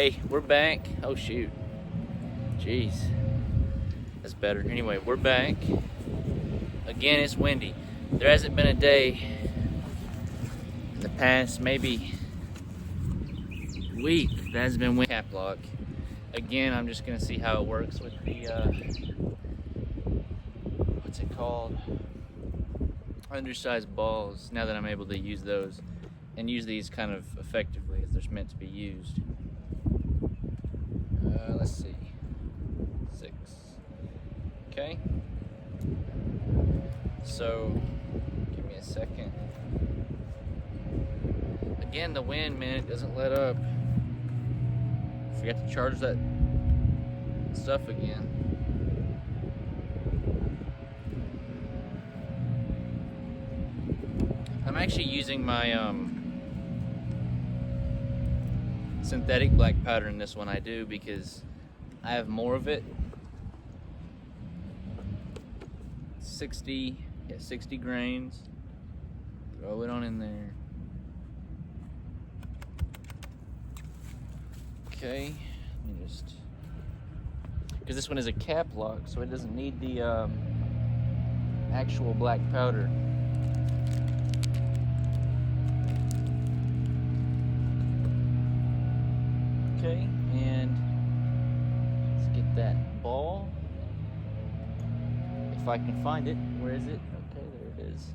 Hey, we're back. Oh shoot. Jeez. That's better. Anyway, we're back. Again, it's windy. There hasn't been a day in the past maybe week that has been windy. Caplock. Again, I'm just gonna see how it works with the what's it called? Undersized balls, now that I'm able to use those and use these kind of effectively as they're meant to be used. Let's see. 6. Okay. So, give me a second. Again, the wind, man, it doesn't let up. Forgot to charge that stuff again. I'm actually using my synthetic black powder in this one. I do because I have more of it. 60 grains. Throw it on in there. Okay, let me just, because this one is a cap lock, so it doesn't need the actual black powder. Okay, and let's get that ball. If I can find it. Where is it? Okay, there it is.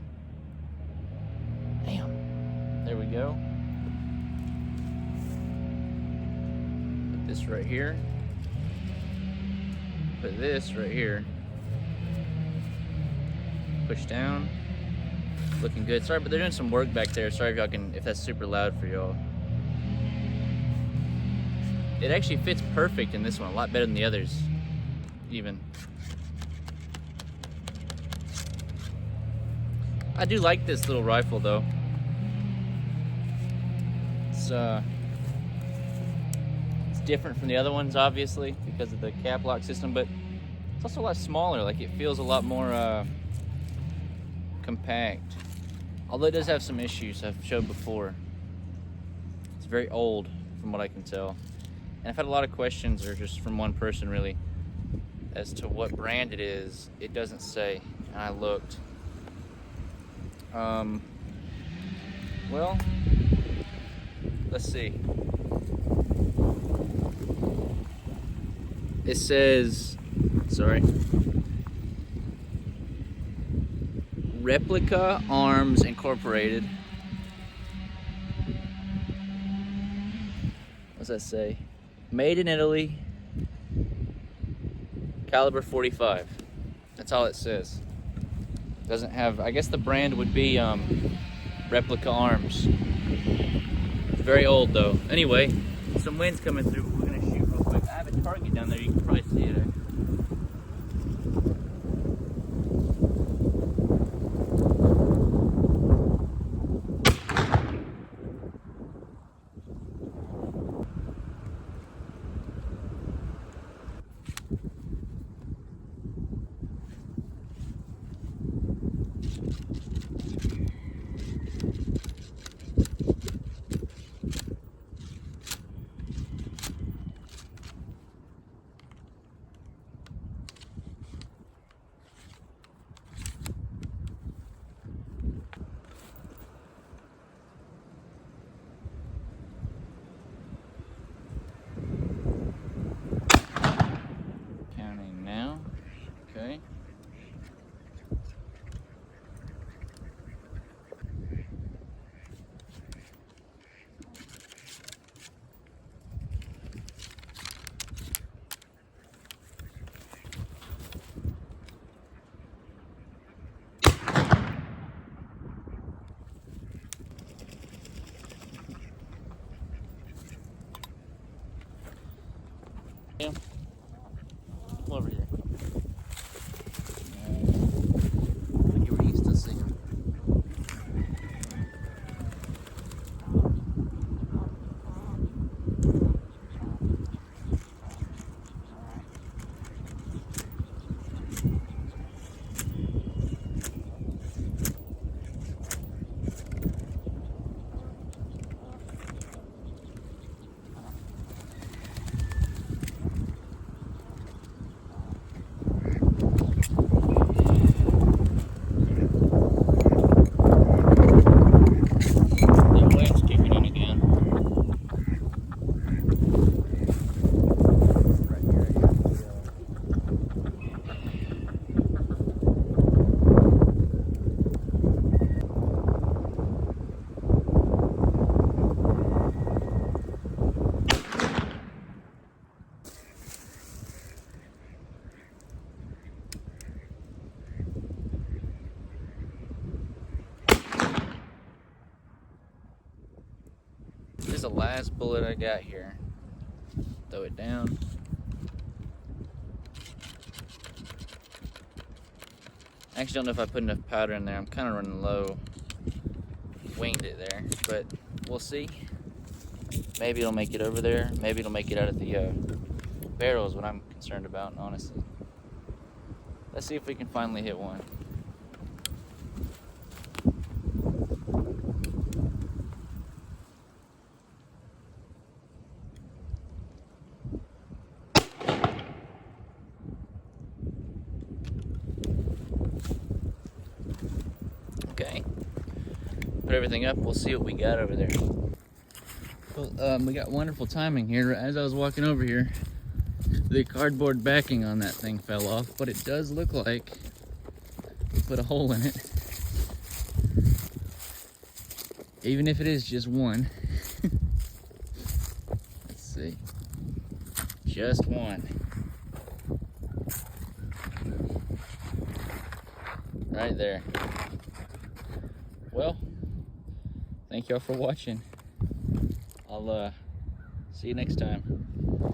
Damn. There we go. Put this right here. Put this right here. Push down. Looking good. Sorry, but they're doing some work back there. Sorry if y'all can, if that's super loud for y'all. It actually fits perfect in this one, a lot better than the others, even. I do like this little rifle though. It's different from the other ones, obviously, because of the cap lock system, but it's also a lot smaller. Like, it feels a lot more compact. Although it does have some issues I've showed before. It's very old, from what I can tell. And I've had a lot of questions, or just from one person really, as to what brand it is. It doesn't say, and I looked. Well, let's see. It says, sorry, Replica Arms Incorporated. What's that say? Made in Italy, caliber 45. That's all it says. Doesn't have, I guess the brand would be Replica Arms. It's very old though. Anyway, some wind's coming through, but we're gonna shoot real quick. I have a target down there, you can probably see it. Okay. Yeah. Come over here. You were used to see him. the last bullet I got here. Throw it down. I actually don't know if I put enough powder in there. I'm kind of running low. Winged it there, but we'll see. Maybe it'll make it over there. Maybe it'll make it out of the barrel is what I'm concerned about, honestly. Let's see if we can finally hit one. Okay. Put everything up. We'll see what we got over there. Well, we got wonderful timing here. As I was walking over here, the cardboard backing on that thing fell off, but it does look like we put a hole in it. Even if it is just one. Let's see. Just one. Right there. Well, thank y'all for watching. I'll see you next time.